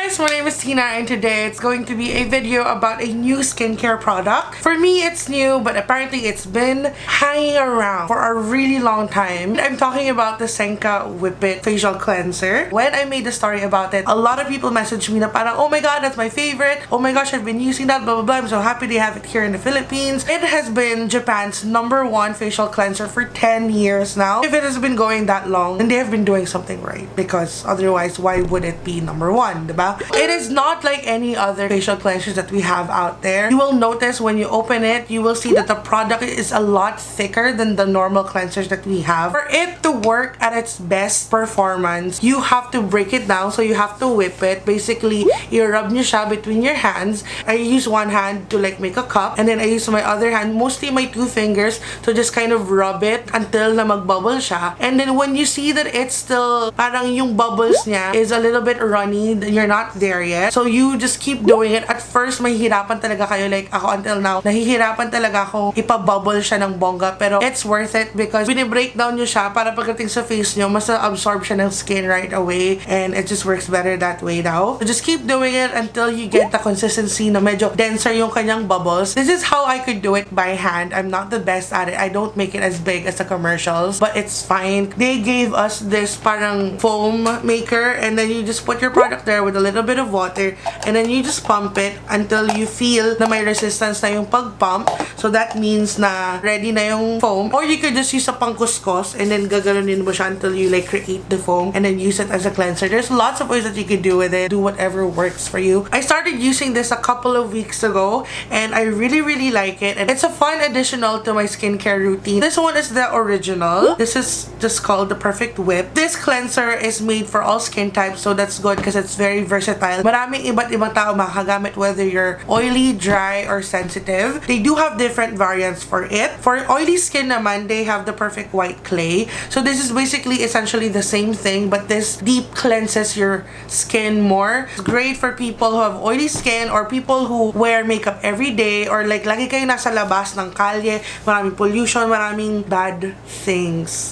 guys, my name is Teena and today it's going to be a video about a new skincare product. For me, it's new, but apparently it's been hanging around for a really long time. I'm talking about the SENKA Whip-In Facial Cleanser. When I made the story about it, a lot of people messaged me na parang, oh my god, that's my favorite. Oh my gosh, I've been using that, blah blah blah. I'm so happy they have it here in the Philippines. It has been Japan's #1 facial cleanser for 10 years now. If it has been going that long, then they have been doing something right, because otherwise, why would it be #1, diba? It is not like any other facial cleansers that we have out there. You will notice when you open it, you will see that the product is a lot thicker than the normal cleansers that we have. For it to work at its best performance, you have to break it down, so you have to whip it. Basically, i-rub nyo siya between your hands. I use one hand to like make a cup, and then I use my other hand, mostly my 2 fingers, to just kind of rub it until na magbubble siya. And then when you see that it's still, parang yung bubbles niya is a little bit runny, you're not there yet. So you just keep doing it. At first, mahihirapan talaga kayo. Like ako until now, nahihirapan talaga ako ipabubble siya ng bongga. Pero it's worth it because binibreakdown nyo siya para pagdating sa face nyo, mas absorb siya ng skin right away. And it just works better that way now. So just keep doing it until you get the consistency na medyo denser yung kanyang bubbles. This is how I could do it by hand. I'm not the best at it. I don't make it as big as the commercials, but it's fine. They gave us this parang foam maker, and then you just put your product there with a little bit of water, and then you just pump it until you feel na may resistance na yung pag-pump. So that means na ready na yung foam. Or you could just use a pangkuskos and then gagalunin mo siya until you like create the foam and then use it as a cleanser. There's lots of ways that you could do with it. Do whatever works for you. I started using this a couple of weeks ago and I really like it. And it's a fun additional to my skincare routine. This one is the original. This is just called the Perfect Whip. This cleanser is made for all skin types, so that's good because it's very versatile. Maraming iba't ibang tao makagamit, whether you're oily, dry, or sensitive. They do have different variants for it. For oily skin naman, they have the Perfect White Clay. So this is basically essentially the same thing, but this deep cleanses your skin more. It's great for people who have oily skin or people who wear makeup every day, or like lagi kayo nasa labas ng kalye, maraming pollution, maraming bad things.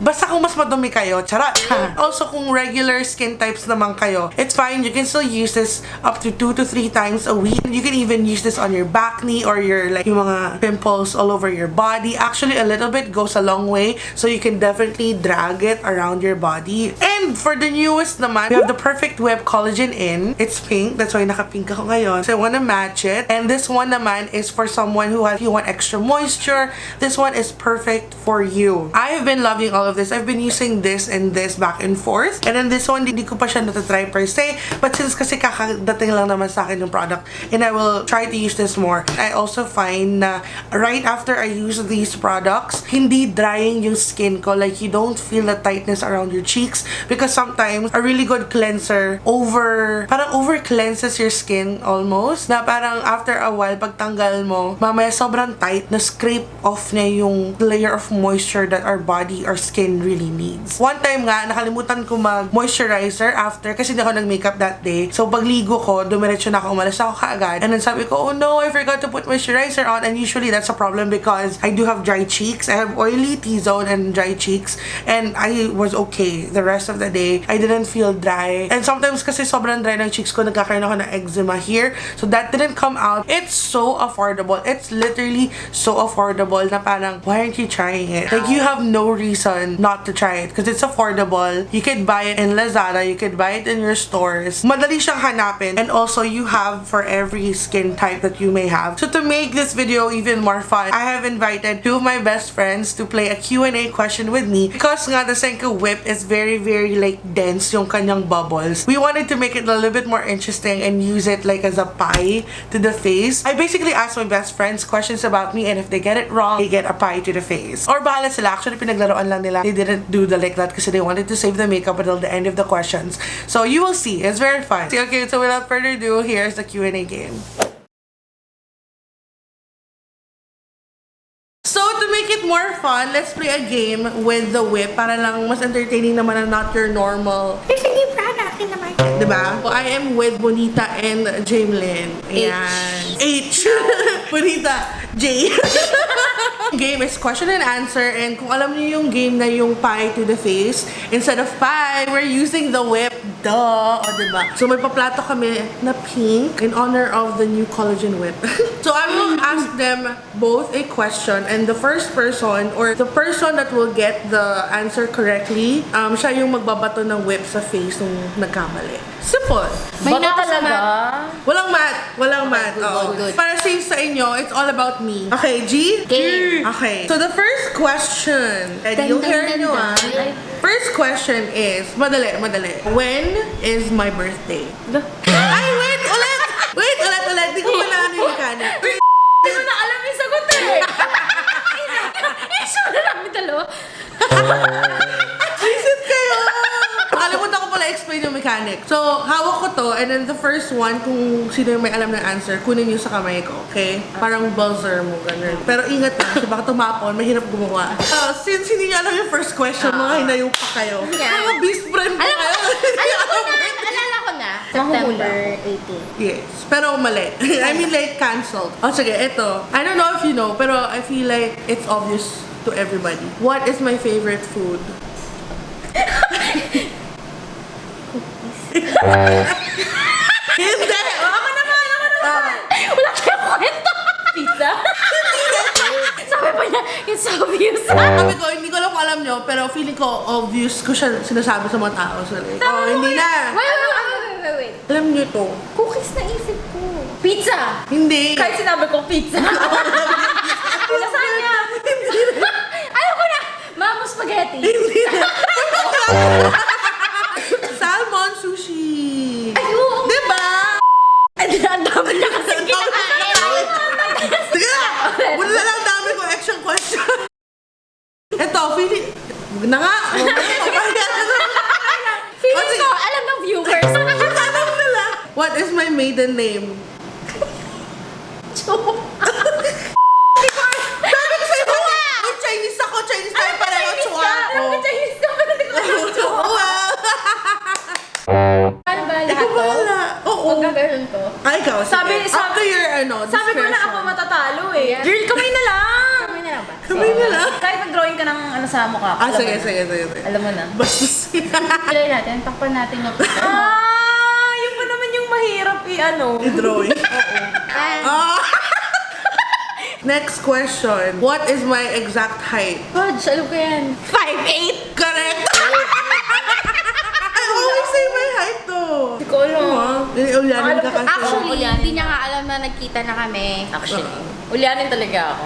Basta kung mas madumi kayo, charot! Also, kung regular skin types naman kayo, it's fine. You can still use this up to 2 to 3 times a week. You can even use this on your back knee or your like yung mga pimples all over your body. Actually, a little bit goes a long way, so you can definitely drag it around your body. And for the newest naman, we have the Perfect Whip Collagen In. It's pink. That's why naka-pink ako ngayon. So I wanna match it. And this one naman is for someone who has, you want extra moisture. This one is perfect for you. I have been loving all of this. I've been using this and this back and forth. And then this one, hindi ko pa siya natatry per se. But since kasi kakadating lang naman sa akin yung product, and I will try to use this more. I also find na right after I use these products, hindi drying yung skin ko. Like, you don't feel the tightness around your cheeks. Because sometimes, a really good cleanser parang over cleanses your skin almost. Na parang after a while, pag tanggal mo, mamaya sobrang tight, na scrape off niya yung layer of moisture that our body or skin really needs. One time nga, nakalimutan ko mag-moisturizer after kasi hindi ako nag-makeup that day. So, pagligo ko, dumiretso na ako, umalis ako kaagad. And then sabi ko, oh no, I forgot to put moisturizer on. And usually, that's a problem because I do have dry cheeks. I have oily T-zone and dry cheeks. And I was okay the rest of the day. I didn't feel dry. And sometimes kasi sobrang dry ng cheeks ko, nagkakaroon ako ng eczema here. So, that didn't come out. It's so affordable. It's literally so affordable na parang, why aren't you trying it? Like, you have no reason not to try it because it's affordable. You could buy it in LAZADA. You could buy it in your stores. Madali siyang hanapin. And also, you have for every skin type that you may have. So, to make this video even more fun, I have invited 2 of my best friends to play a Q&A question with me because nga the SENKA Whip is very like dense yung kanyang bubbles. We wanted to make it a little bit more interesting and use it like as a pie to the face. I basically asked my best friends questions about me, and if they get it wrong, they get a pie to the face. Or bahala sila. Actually, pinaglaruan lang nila. They didn't do the like that kasi they wanted to save the makeup until the end of the questions. So you will see. It's very fun. Okay, so without further ado, here's the Q&A game. So, to make it more fun, let's play a game with the whip para lang mas entertaining naman and not your normal. There's a new product in the market. Diba? So, I am with Bonita and Jameline. Ayan. H. Bonita J. Game is question and answer, and kung alam niyo yung game na yung pie to the face, instead of pie, we're using the whip. Duh! O, diba? So, may paplato kami na pink in honor of the new collagen whip. So, I will ask them both a question, and the first person, or the person that will get the answer correctly, siya yung magbabato ng whip sa face nung nagkamali. Simple. May talaga. Walang math. Walang math. Good. Para safe sa inyo, it's all about me. Okay, G? Game. Okay. So, the first question, and yung hair nyo first question is, madali. When is my birthday? Ay, wait! Ulit! Di ko ba na ano yung mechanic? Hindi mo na alam yung sagot eh. Sure na namin dalawa. Visit kayo! Nakalimutan ko pala explain yung mechanic. So, hawak ko to, and then the first one, kung sino yung may alam ng answer, kunin nyo sa kamay ko, okay? Parang buzzer mo, ganun. Pero ingat na, kasi baka tumapon, mahirap gumawa. Since hindi nyo alam yung first question, mga hinayo pa kayo. Mga best friend pa kayo. Alala ko na. September 18. Yes, pero mali. I mean like cancelled. Oh, sige, ito. I don't know if you know, pero I feel like it's obvious to everybody. What is my favorite food? Hindi! Ako naman! Wala kayong kwento. Pizza? Sabi pa niya, it's obvious. Sabi ko, hindi ko lang kung alam nyo, pero feeling ko obvious ko siya sinasabi sa mga tao. So like, oh, hindi na. Wait. Alam nyo to. Cookies na isip ko. Pizza! Hindi. Kahit sinabi ko pizza. Lasagna! Ayaw ko na! Mamo spaghetti. Hindi na. Salmon sushi. Ay, oo. Diba? Ang dami na kasi kinakain. Sige na! Wala na lang dami ko action question. Ito, feeling... Huwag na nga! Feeling ko, alam ng viewers. Alam nila. What is my maiden name? Joke. Sabi ko sa'yo, may Chinese ako. Chinese tayo pareho. Chua. Alam ko Chinese ka, pero hindi ko alam Chua. Ano ba lahat Ikaw to? bahala. Oo. Huwag gagawin ko. Ay, ikaw. Sabi- After your, Sabi ko na ako matatalo eh. Girl, kamay na lang. Kamay na lang ba? Kamay na lang? Kahit mag-drawing ka ng ano sa mukha. Ah, alam sige. mo na. Alam mo na. Basta Pilay natin, takpan natin yung yung pa naman yung mahirap i-ano. i-drawing. Ah. Next question. What is my exact height? Hodge, alam ko yan. 5'8". Correct. I always say my height though. Hindi ko alam. Ulyanin ka kasi. Actually, Hindi niya nga alam na nagkita na kami. Actually, ulyanin talaga ako.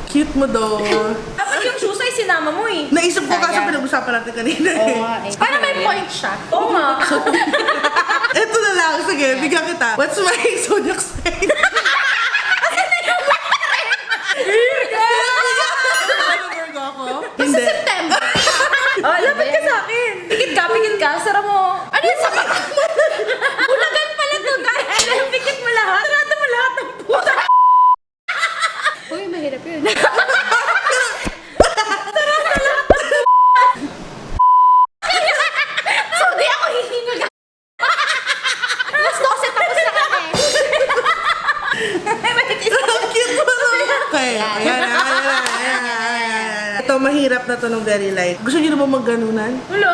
Cute mo daw. Dapat yung shoes ay sinama mo eh. Naisip ko kasi pinag-usapan natin kanina eh. Para may point siya. Oo nga. Ito na lang. Sige, bigyan kita. What's my zodiac sign? Virgo ako? Hindi. September. Oh, lapit ka sa akin. Pikit ka. Sara mo. Ano yung sa mata? Bulagan pala to, guys. Pikit mo lahat. Sarado mo lahat ng puta. Uy, mahirap yun. So, di ako hihingal. Mas 12 tapos na kami. Ang cute mo naman. Okay, ayan. Ito, mahirap na to ng very light. Gusto niyo na ba magganunan? Wala.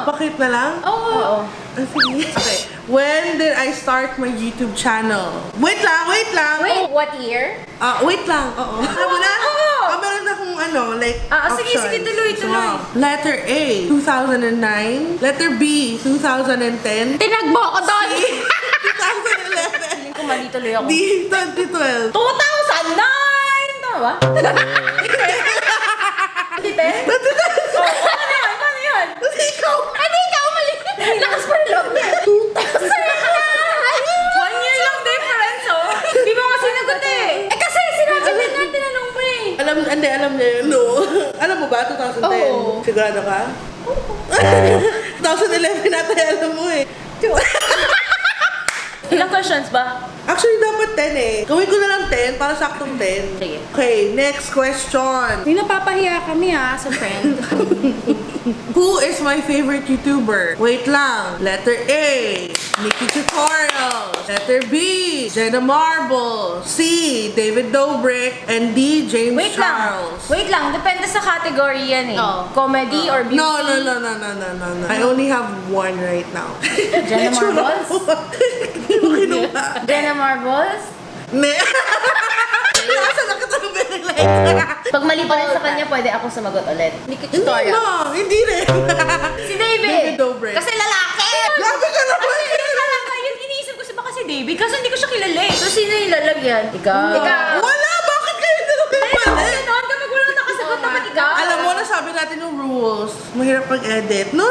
Bakit na lang? Oo. Ah, sige. Okay. When did I start my YouTube channel? Wait lang. Wait, what year? Wait lang. Oo. Alam mo na? Oo. Meron akong like Sige, options. tuloy. Letter A, 2009. Letter B, 2010. Tinagbo ako doon. 2011. Kung mali tuloy ako. D, 2012. 2009! Tama ba? Dite? Oo, paano yun? Ikaw! Ano ikaw mali? Lakas pa rin loob niya. 1 year lang difference, oh. Di ba nga sinagot eh? Kasi sinabi din natin tinanong mo eh. Alam niya yun, no? Alam mo ba, 2010? Oo. Sigurado ka? 2011 natin, alam mo eh. Ilang questions ba? Actually, dapat 10 eh. Gawin ko na lang 10 para saktong 10. Sige. Okay, next question. Hindi napapahiya kami sa friend. Who is my favorite YouTuber? Wait lang. Letter A, Nikki Tutorials. Letter B, Jenna Marble. C, David Dobrik. And D, James Wait lang. Charles. Wait lang. Depende sa category yan eh. Comedy or beauty? No. I only have one right now. Jenna Marbles? Hindi mo kinuha. Jenna Marbles? Ne. Nasa nakatanong very light. Pag mali pa rin sa kanya, pwede ako sumagot ulit. Nikki Tutorial. No, hindi rin. Si David. David Dobrik. Kasi lalaki. Grabe ka naman. Kasi lalaki. Yun, iniisip ko baka si David. Kasi hindi ko siya kilala eh. So, sino yung lalagyan? Ikaw. Wala! Bakit kayo dalawa Ay, pala? ganon. Kapag walang nakasagot naman ikaw. Alam mo, nasabi natin yung rules. Mahirap mag-edit. No.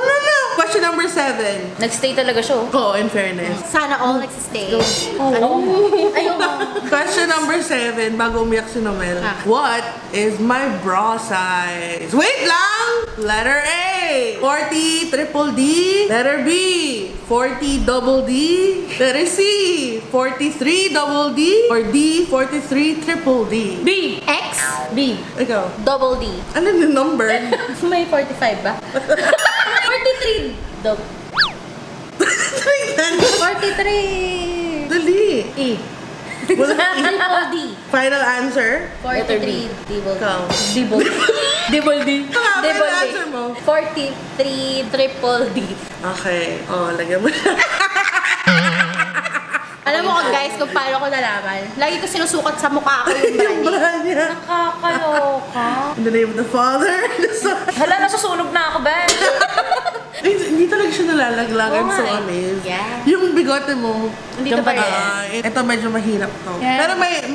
Question number 7. Nagstay talaga siya. Oh, in fairness. Sana all nagsistay. Ayoko. Question number 7, bago umiyak si Nomel. What is my bra size? Wait lang! Letter A, 40 triple D. Letter B, 40 double D. Letter C, 43 double D. Or D, 43 triple D. B. X, B. Ikaw, double D. ano yung number? May 45 ba? 43. Dog. 43. Dali. E. Wala. Triple D. Final answer? 43 double D. Ikaw. Double D. Final answer mo. 43 triple D. Okay. Oh, lagyan mo na. Alam mo guys, kung paano ko nalaman. Lagi ko sinusukat sa mukha ko yung Yung brand. bra niya. Nakakaloka. In the name of the Father, the Son. Hala, nasusunog na ako, ba? Ay, hindi talaga siya nalalaglag. I'm so Oo nga eh. amazed. Yeah. Yung bigote mo. Dito pa rin. Ito medyo mahirap to. Yeah. Pero may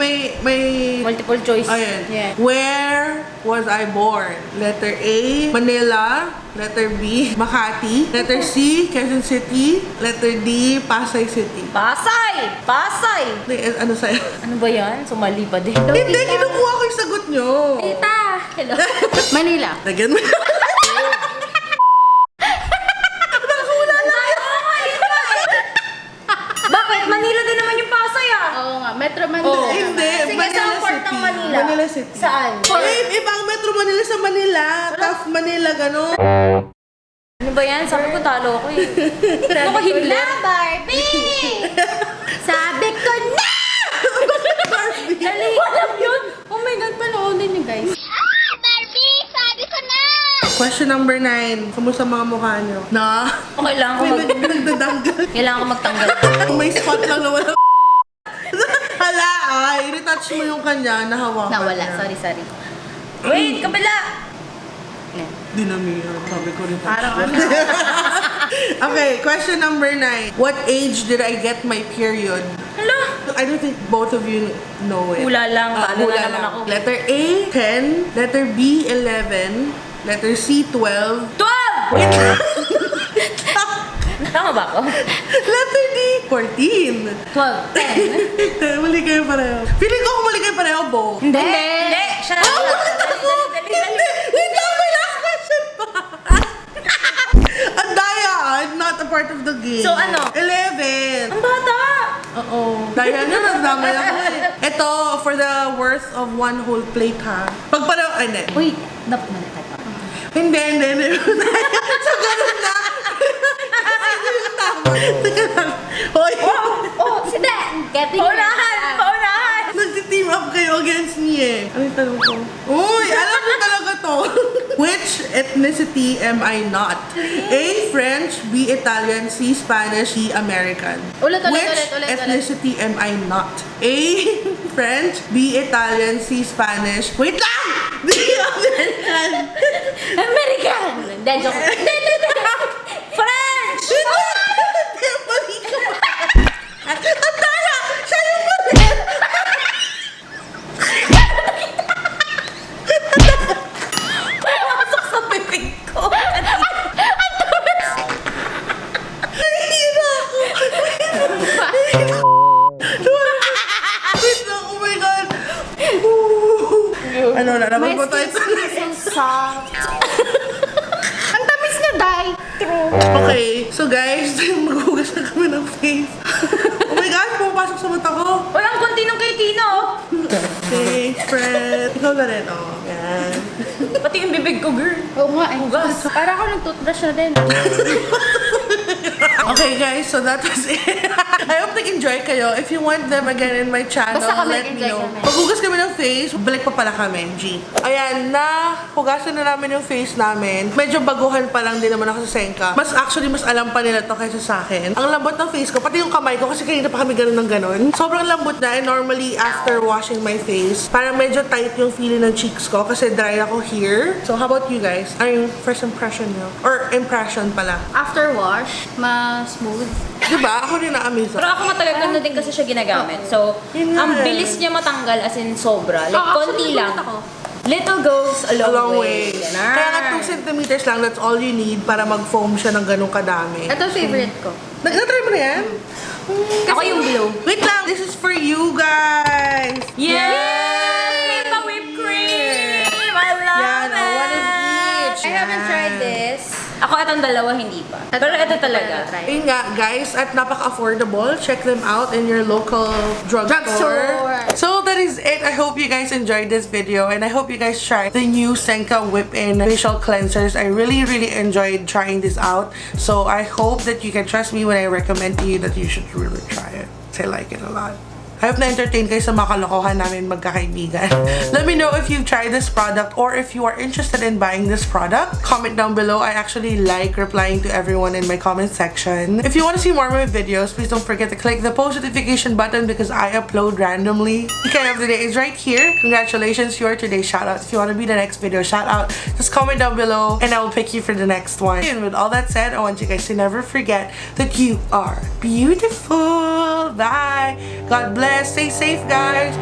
Multiple choice. ayun. Yeah. Where was I born? Letter A, Manila. Letter B, Makati. Letter C, Quezon City. Letter D, Pasay City. Pasay! Ano sa'yo? Ano ba yan? Sumali pa din. Hindi, kinukuha ko yung sagot nyo. Tita! Hello. Manila. Lagyan mo. Bakit? Manila din naman yung Pasay Oo nga, Metro Manila. Oo. Hindi, Sige, Manila saan part City. ng Manila? Manila City. Saan? Ibang Metro Manila sa Manila. Tough Manila, gano'n. Ano ba yan? Sabi ko talo ako eh. Ano ko Hitler? Barbie! Sabi ko na! Dali! Alam yun! Oh my God, panoodin niyo guys. Barbie! Sabi ko na! Question number 9. Kamusta mga mukha nyo? Na? Okay lang ako Nagdadanggal. Kailangan ko magtanggal. May spot lang na wala. Hala, ay, retouch mo yung kanya, nahawakan Nawala, niya. sorry. Wait, kabila! Dinamihan, sabi ko retouch. Parang ano? Okay, question number 9. What age did I get my period? Hala! I don't think both of you know it. Hula lang, paano hula na naman lang. ako? Letter A, 10. Letter B, 11. Letter C, 12. 12! Wait Tama ba ako? Letter D, 14. 12. Mali kayo pareho. Feeling ko kung mali kayo pareho, Bo. Hindi! Hindi! Siya na. Hindi! Wait lang, may last question pa. Ang daya, I'm not a part of the game. So, ano? 11. Ang bata! Oo. Daya na, nagdamay ako eh. Ito, for the worth of one whole plate ha. Pag pareho, ay hindi. Wait, dapat mali tayo. Hindi. So, ganun na. Sino yung tama? Teka lang. Hoy. Oh, si Dan! Paunahan! Nagti-team up kayo against me eh. Ano yung tanong ko? Uy, alam mo talaga to. Which ethnicity am I not? A, French. B, Italian. C, Spanish. D, American. Ulit. Which ethnicity am I not? A, French. B, Italian. C, Spanish. Wait lang! D, American. American! Hindi, joke. Hindi. French! Hindi, mali ka ba? Ang daya! Siya yung mali! Pumasok sa pipig ko. Nahihira ako! Wait lang, oh my God! Ano na, naman po tayo sa so soft. Ang tamis na, Day. True. Okay, so guys, maghugas na kami ng face. Oh my God, pumapasok sa mata ko. Ikaw na rin, oh. Yan. Pati yung bibig ko, girl. Oo nga eh. Hugas. Para ako nag-toothbrush na din. Okay guys, so that was it. I hope nag-enjoy kayo. If you want them again in my channel, Basta kami let me nag-enjoy know. kami. Paghugas kami ng face, balik pa pala kami, G. Ayan, hugasan na namin yung face namin. Medyo baguhan pa lang din naman ako sa Senka. Mas alam pa nila to kaysa sa akin. Ang lambot ng face ko, pati yung kamay ko, kasi kanina pa kami ganun ng ganun. Sobrang lambot na, and normally after washing my face, parang medyo tight yung feeling ng cheeks ko kasi dry ako here. So how about you guys? Ano yung first impression nyo? Or impression pala? After wash, mas smooth. Diba? Ako rin na-amaze Pero ako matagal ko na din kasi siya ginagamit. So, Yun nga ang eh. bilis niya matanggal as in sobra. Like, konti Actually, lang. nagulat ako. Little goes a long, way. Ganun. Kaya nga 2 centimeters lang, that's all you need para mag-foam siya ng ganong kadami. Ito favorite ko. Nag-try mo na yan? Ako yung blue. Wait lang, this is for you guys! Yes! SENKA Whipped Cream! I love Yan, it! one of each. I haven't Yan. tried this. Ako itong dalawa hindi pa. Pero ito talaga. Ayun nga, guys, at napaka-affordable. Check them out in your local drugstore. So that is it. I hope you guys enjoyed this video, and I hope you guys try the new SENKA Whip-In facial cleansers. I really enjoyed trying this out. So I hope that you can trust me when I recommend to you that you should really try it. I like it a lot. I hope na-entertain kayo sa mga kalokohan namin magkakaibigan. Let me know if you've tried this product or if you are interested in buying this product. Comment down below. I actually like replying to everyone in my comment section. If you want to see more of my videos, please don't forget to click the post notification button because I upload randomly. The of the day is right here. Congratulations, you're today's shoutout. If you want to be the next video shoutout, just comment down below and I will pick you for the next one. And with all that said, I want you guys to never forget that you are beautiful. Bye. God bless. Stay safe, guys.